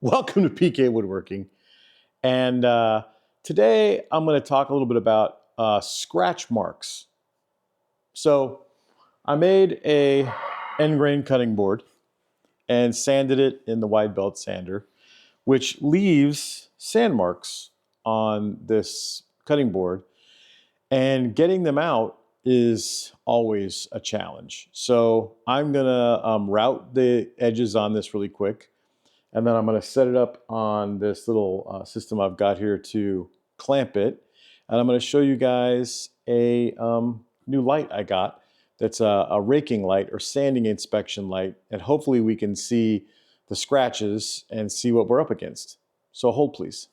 Welcome to PK Woodworking. And today I'm going to talk a little bit about scratch marks. So I made a end grain cutting board and sanded it in the wide belt sander, which leaves sand marks on this cutting board. And getting them out is always a challenge. So I'm going to route the edges on this really quick. And then I'm going to set it up on this little system I've got here to clamp it. And I'm going to show you guys a new light I got that's a raking light or sanding inspection light. And hopefully we can see the scratches and see what we're up against. So hold please.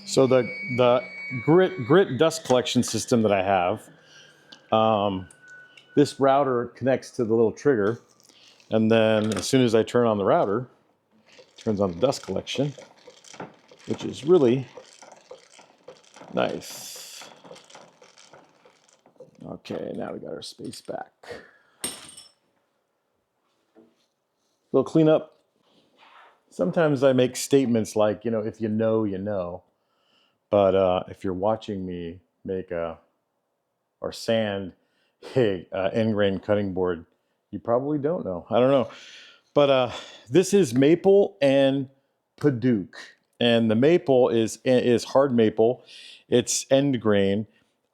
So the grit dust collection system that I have, this router connects to the little trigger, and then as soon as I turn on the router, it turns on the dust collection, which is really nice. Okay, now we got our space back. Little cleanup. Sometimes I make statements like, you know, if you know, you know. But if you're watching me make or sand a end grain cutting board, you probably don't know. I don't know. But this is maple and Paduke. And the maple is hard maple. It's end grain.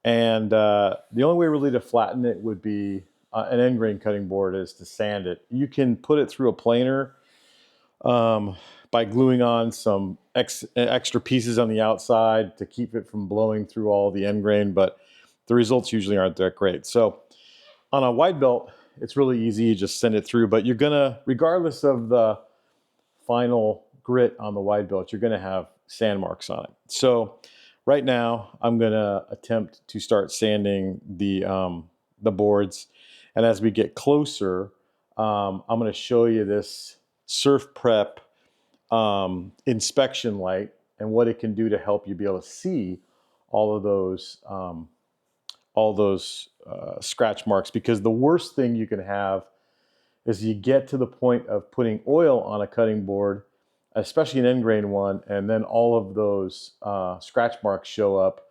And the only way really to flatten it would be an end grain cutting board is to sand it. You can put it through a planer by gluing on some extra pieces on the outside to keep it from blowing through all the end grain, but the results usually aren't that great. So on a wide belt, it's really easy. You just send it through, but you're gonna, regardless of the final grit on the wide belt, you're gonna have sand marks on it. So right now, I'm gonna attempt to start sanding the boards, and as we get closer, I'm gonna show you this Surf Prep inspection light and what it can do to help you be able to see all of those scratch marks, because the worst thing you can have is you get to the point of putting oil on a cutting board, especially an end grain one, and then all of those scratch marks show up,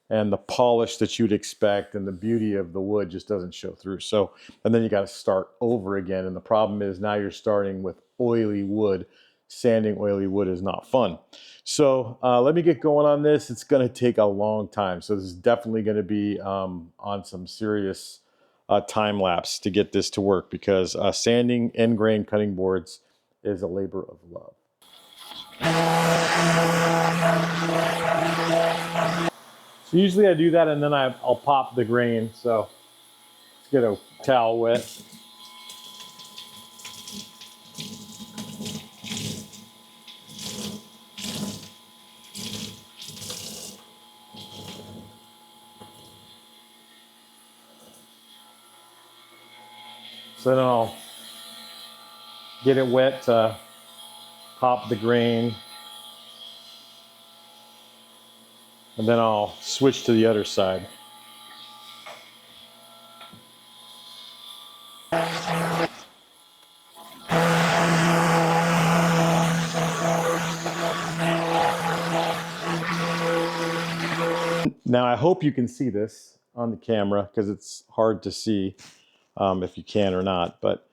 and the polish that you'd expect and the beauty of the wood just doesn't show through. So, and then you got to start over again. And the problem is now you're starting with oily wood. Sanding oily wood is not fun. So let me get going on this. It's going to take a long time. So this is definitely going to be on some serious time lapse to get this to work, because sanding end grain cutting boards is a labor of love. So usually I do that and then I'll pop the grain. So let's get a towel wet. So then I'll get it wet to pop the grain. And then I'll switch to the other side. Now I hope you can see this on the camera, because it's hard to see if you can or not. But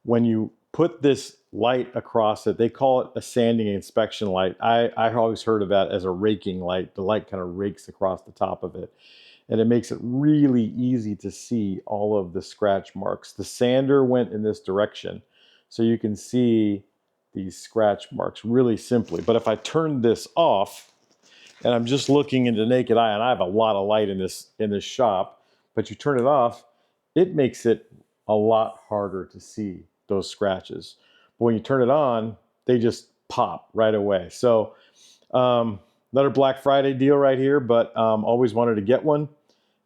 when you put this light across it, they call it a sanding inspection light. I always heard of that as a raking light. The light kind of rakes across the top of it, and it makes it really easy to see all of the scratch marks. The sander went in this direction, so you can see these scratch marks really simply. But if I turn this off, and I'm just looking into naked eye, and I have a lot of light in this shop, but you turn it off, it makes it a lot harder to see those scratches. But when you turn it on, they just pop right away. So another Black Friday deal right here, but always wanted to get one.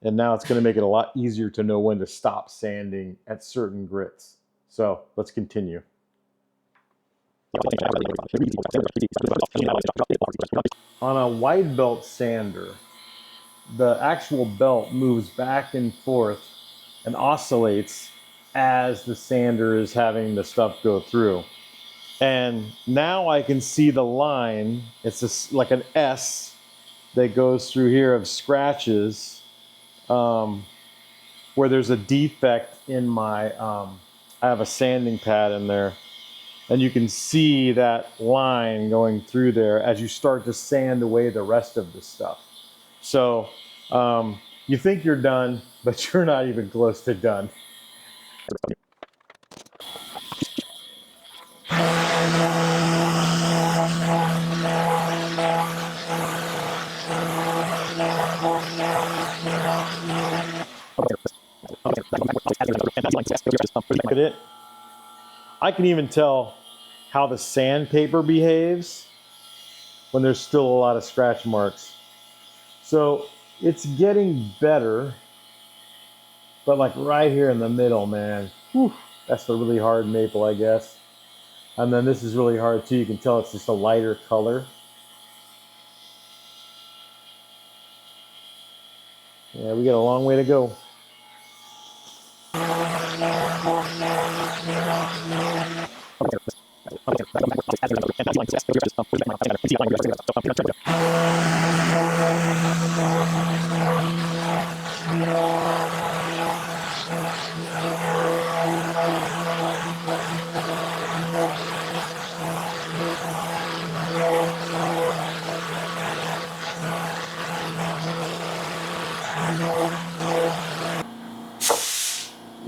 And now it's going to make it a lot easier to know when to stop sanding at certain grits. So let's continue. On a wide belt sander, the actual belt moves back and forth and oscillates as the sander is having the stuff go through. And now I can see the line. It's like an S that goes through here of scratches where there's a defect in my, I have a sanding pad in there. And you can see that line going through there as you start to sand away the rest of the stuff. So you think you're done, but you're not even close to done. Look at it. I can even tell how the sandpaper behaves when there's still a lot of scratch marks. So it's getting better, but like right here in the middle, man, whew, that's the really hard maple, I guess. And then this is really hard too. You can tell it's just a lighter color. Yeah, we got a long way to go.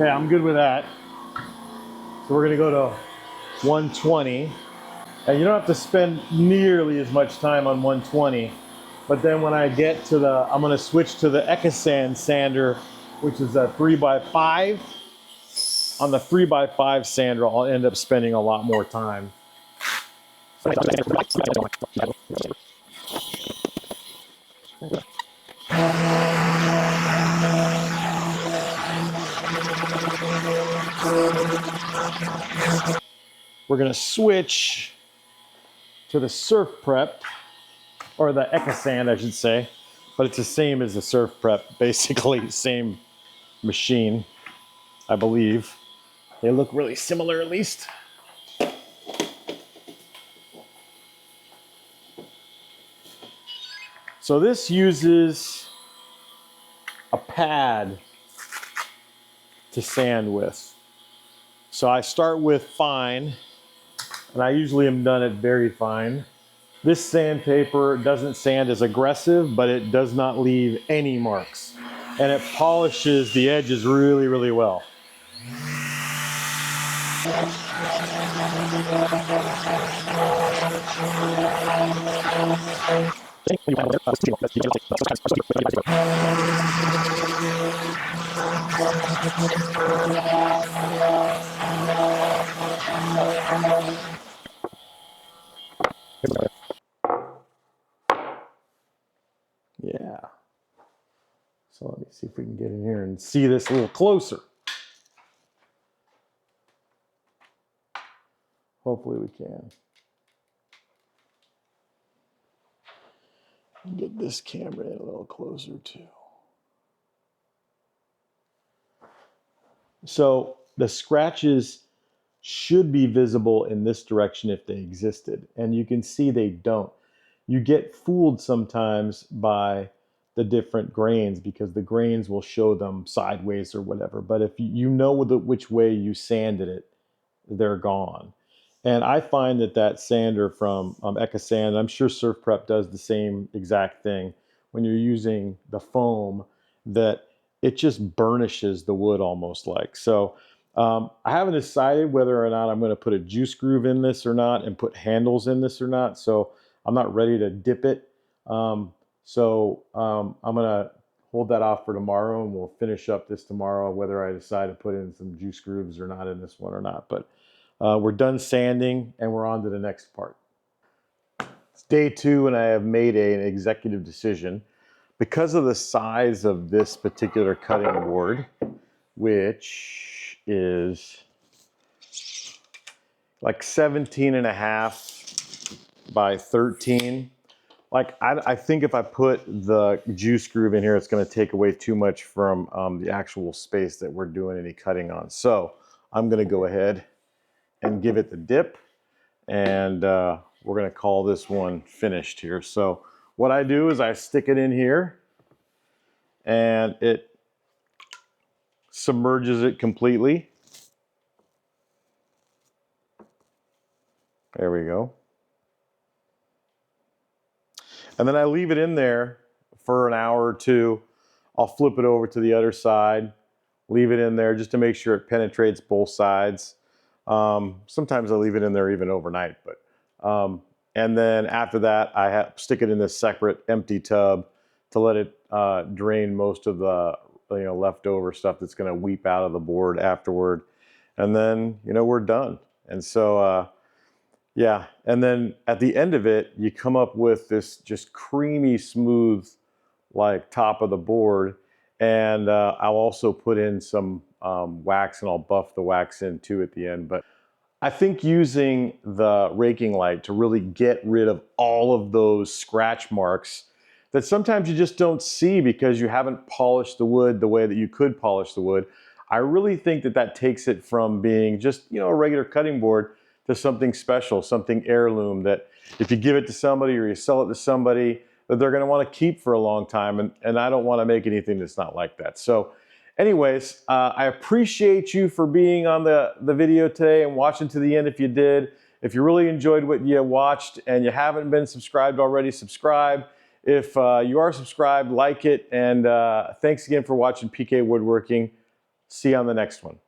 Okay, I'm good with that. So we're gonna go to 120. And you don't have to spend nearly as much time on 120. But then when I get to I'm gonna switch to the Ecosand sander, which is a 3x5. On the 3x5 sander, I'll end up spending a lot more time. We're gonna switch to the Surf Prep, or the Ecosand, I should say, but it's the same as the Surf Prep, basically same machine, I believe. They look really similar at least. So this uses a pad to sand with. So I start with fine, and I usually am done at very fine. This sandpaper doesn't sand as aggressive, but it does not leave any marks. And it polishes the edges really, really well. Yeah. So let me see if we can get in here and see this a little closer. Hopefully we can. Get this camera in a little closer too. So the scratches should be visible in this direction if they existed, and you can see they don't. You get fooled sometimes by the different grains because the grains will show them sideways or whatever, but if you know which way you sanded it, they're gone. And I find that sander from EcoSand, I'm sure Surf Prep does the same exact thing when you're using the foam, that it just burnishes the wood almost like. So I haven't decided whether or not I'm going to put a juice groove in this or not and put handles in this or not. So I'm not ready to dip it. I'm going to hold that off for tomorrow, and we'll finish up this tomorrow, whether I decide to put in some juice grooves or not in this one or not. But we're done sanding and we're on to the next part. It's day 2 and I have made an executive decision. Because of the size of this particular cutting board, which is like 17.5 by 13, like I think if I put the juice groove in here, it's going to take away too much from the actual space that we're doing any cutting on. So I'm going to go ahead and give it the dip, and we're going to call this one finished here. So what I do is I stick it in here and it submerges it completely. There we go. And then I leave it in there for an hour or two. I'll flip it over to the other side, leave it in there just to make sure it penetrates both sides. Sometimes I leave it in there even overnight, but and then after that, I stick it in this separate empty tub to let it drain most of the leftover stuff that's going to weep out of the board afterward. And then we're done. And so yeah, and then at the end of it, you come up with this just creamy smooth like top of the board. And I'll also put in some wax, and I'll buff the wax in too at the end. But I think using the raking light to really get rid of all of those scratch marks that sometimes you just don't see because you haven't polished the wood the way that you could polish the wood. I really think that takes it from being just a regular cutting board to something special, something heirloom that if you give it to somebody or you sell it to somebody, that they're going to want to keep for a long time. And I don't want to make anything that's not like that. So anyways, I appreciate you for being on the video today and watching to the end if you did. If you really enjoyed what you watched and you haven't been subscribed already, subscribe. If you are subscribed, like it. And thanks again for watching PK Woodworking. See you on the next one.